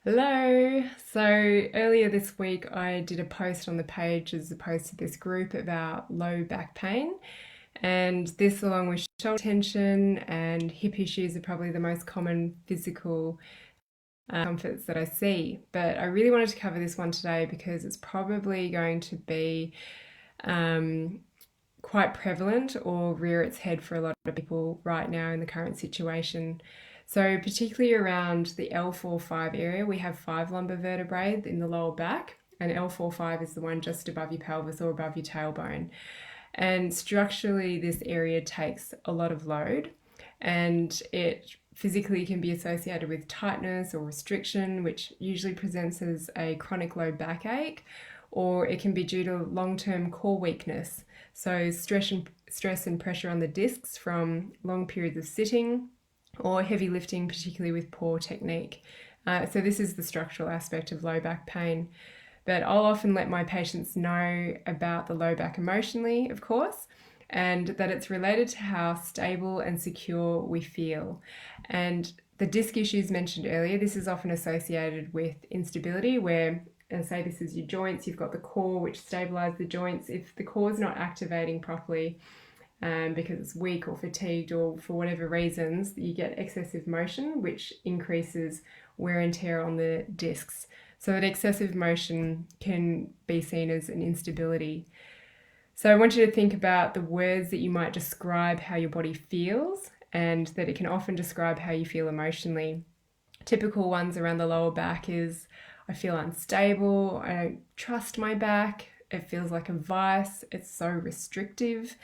Hello. So earlier this week, I did a post on the page as opposed to this group about low back pain. And this, along with shoulder tension and hip issues, are probably the most common physical comforts that I see. But I really wanted to cover this one today because it's probably going to be um, quite prevalent or rear its head for a lot of people right now in the current situation. So, particularly around the L4-5 area, we have five lumbar vertebrae in the lower back, and L4-5 is the one just above your pelvis or above your tailbone. And structurally, this area takes a lot of load, and it physically can be associated with tightness or restriction, which usually presents as a chronic low backache, or it can be due to long-term core weakness. So stress and pressure on the discs from long periods of sitting or heavy lifting, particularly with poor technique. So this is the structural aspect of low back pain. But I'll often let my patients know about the low back emotionally, of course, and that it's related to how stable and secure we feel. And the disc issues mentioned earlier, this is often associated with instability where, and say this is your joints, you've got the core which stabilises the joints. If the core is not activating properly, because it's weak or fatigued or for whatever reasons, you get excessive motion, which increases wear and tear on the discs. So that excessive motion can be seen as an instability. So I want you to think about the words that you might describe how your body feels, and that it can often describe how you feel emotionally. Typical ones around the lower back is, I feel unstable, I don't trust my back, it feels like a vice, it's so restrictive,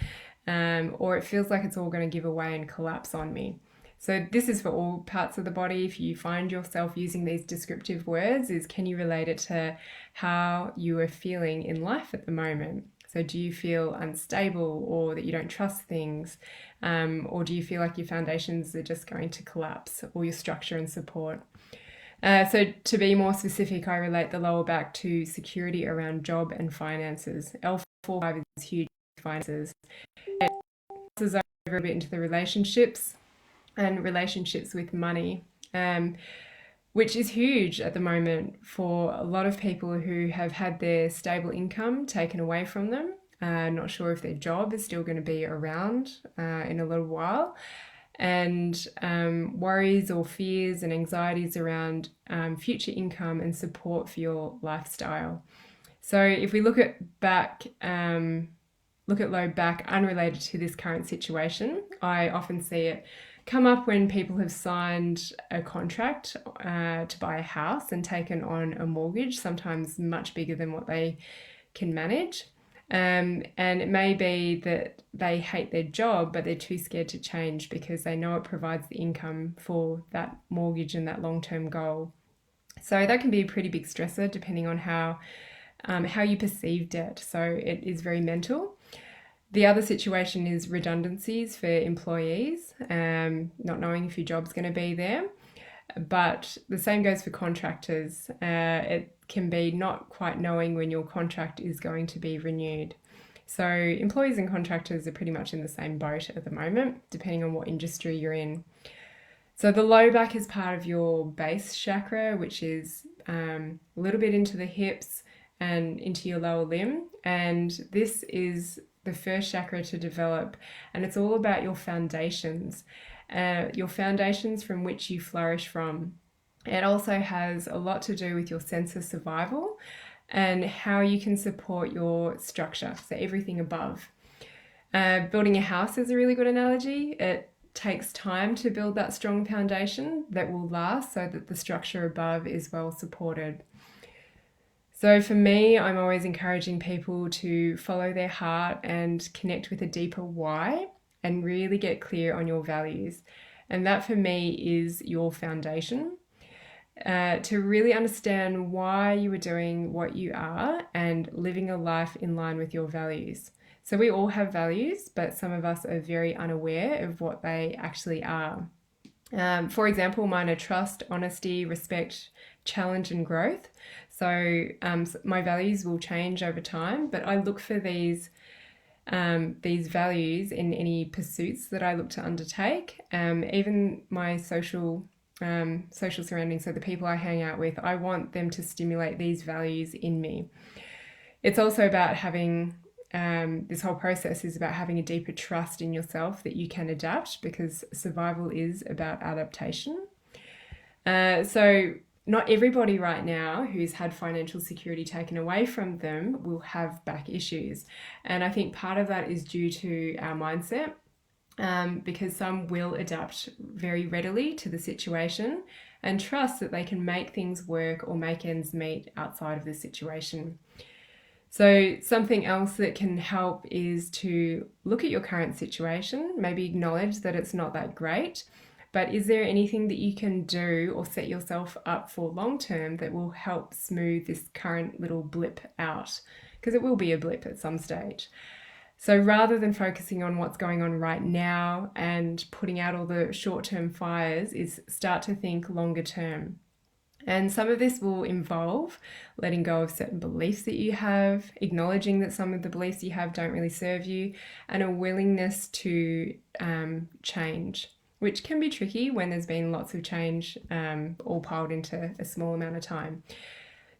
or it feels like it's all going to give away and collapse on me. So this is for all parts of the body. If you find yourself using these descriptive words, can you relate it to how you are feeling in life at the moment? So do you feel unstable, or that you don't trust things? Or do you feel like your foundations are just going to collapse, or your structure and support? So to be more specific, I relate the lower back to security around job and finances. L4-5 is huge finances. It crosses over a bit into the relationships and relationships with money, which is huge at the moment for a lot of people who have had their stable income taken away from them. Not sure if their job is still going to be around in a little while, and worries or fears and anxieties around future income and support for your lifestyle. So if we look at low back unrelated to this current situation, I often see it come up when people have signed a contract to buy a house and taken on a mortgage, sometimes much bigger than what they can manage. And it may be that they hate their job, but they're too scared to change because they know it provides the income for that mortgage and that long-term goal. So that can be a pretty big stressor depending on how you perceive debt. So it is very mental. The other situation is redundancies for employees, not knowing if your job's going to be there. But the same goes for contractors. It can be not quite knowing when your contract is going to be renewed. So employees and contractors are pretty much in the same boat at the moment, depending on what industry you're in. So the low back is part of your base chakra, which is a little bit into the hips and into your lower limb. And this is the first chakra to develop, and it's all about your foundations from which you flourish from. It also has a lot to do with your sense of survival and how you can support your structure, so everything above. Building a house is a really good analogy. It takes time to build that strong foundation that will last so that the structure above is well supported. So for me, I'm always encouraging people to follow their heart and connect with a deeper why and really get clear on your values. And that for me is your foundation. To really understand why you are doing what you are and living a life in line with your values. So we all have values, but some of us are very unaware of what they actually are. For example, mine are trust, honesty, respect, challenge, and growth. So my values will change over time, but I look for these values in any pursuits that I look to undertake. Even my social social surroundings, so the people I hang out with, I want them to stimulate these values in me. It's also about having this whole process is about having a deeper trust in yourself that you can adapt, because survival is about adaptation. So not everybody right now who's had financial security taken away from them will have back issues. And I think part of that is due to our mindset, because some will adapt very readily to the situation and trust that they can make things work or make ends meet outside of the situation. So something else that can help is to look at your current situation, maybe acknowledge that it's not that great, but is there anything that you can do or set yourself up for long term that will help smooth this current little blip out? Because it will be a blip at some stage. So rather than focusing on what's going on right now and putting out all the short-term fires, is start to think longer term. And some of this will involve letting go of certain beliefs that you have, acknowledging that some of the beliefs you have don't really serve you, and a willingness to change, which can be tricky when there's been lots of change all piled into a small amount of time.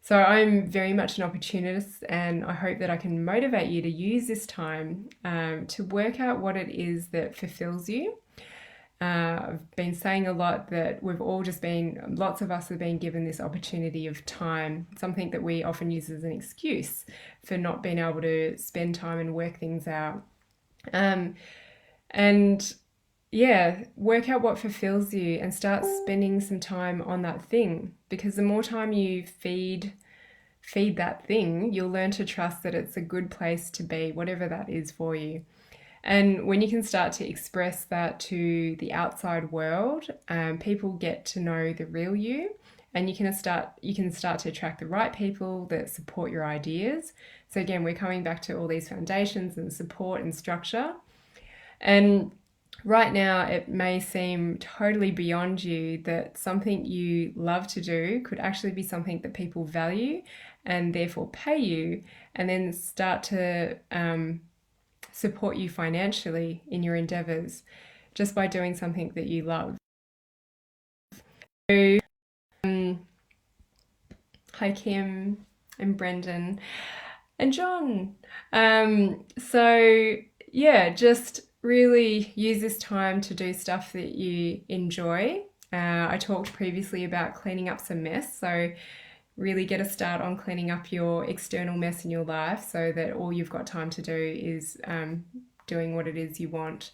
So I'm very much an opportunist, and I hope that I can motivate you to use this time to work out what it is that fulfills you. I've been saying a lot that lots of us have been given this opportunity of time, something that we often use as an excuse for not being able to spend time and work things out. And yeah, work out what fulfills you and start spending some time on that thing, because the more time you feed that thing, you'll learn to trust that it's a good place to be, whatever that is for you. And when you can start to express that to the outside world, people get to know the real you, and you can start to attract the right people that support your ideas. So again, we're coming back to all these foundations and support and structure. And right now, it may seem totally beyond you that something you love to do could actually be something that people value and therefore pay you, and then start to support you financially in your endeavors just by doing something that you love. So, hi Kim and Brendan and John. So yeah, just really use this time to do stuff that you enjoy. I talked previously about cleaning up some mess, so really get a start on cleaning up your external mess in your life so that all you've got time to do is doing what it is you want.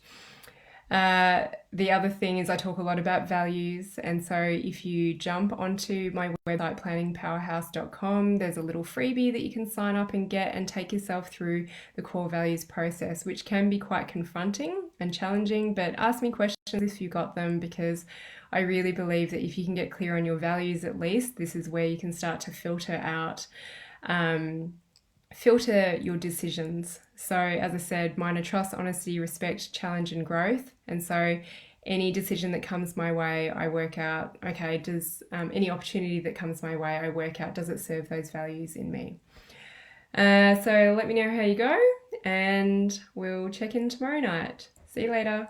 The other thing is I talk a lot about values, and so if you jump onto my website planningpowerhouse.com, there's a little freebie that you can sign up and get and take yourself through the core values process, which can be quite confronting and challenging, but ask me questions if you got them, because I really believe that if you can get clear on your values, at least, this is where you can start to filter your decisions. So as I said, mine are trust, honesty, respect, challenge, and growth. And so any decision that comes my way, I work out, okay, does any opportunity that comes my way, I work out, does it serve those values in me? So let me know how you go, and we'll check in tomorrow night. See you later.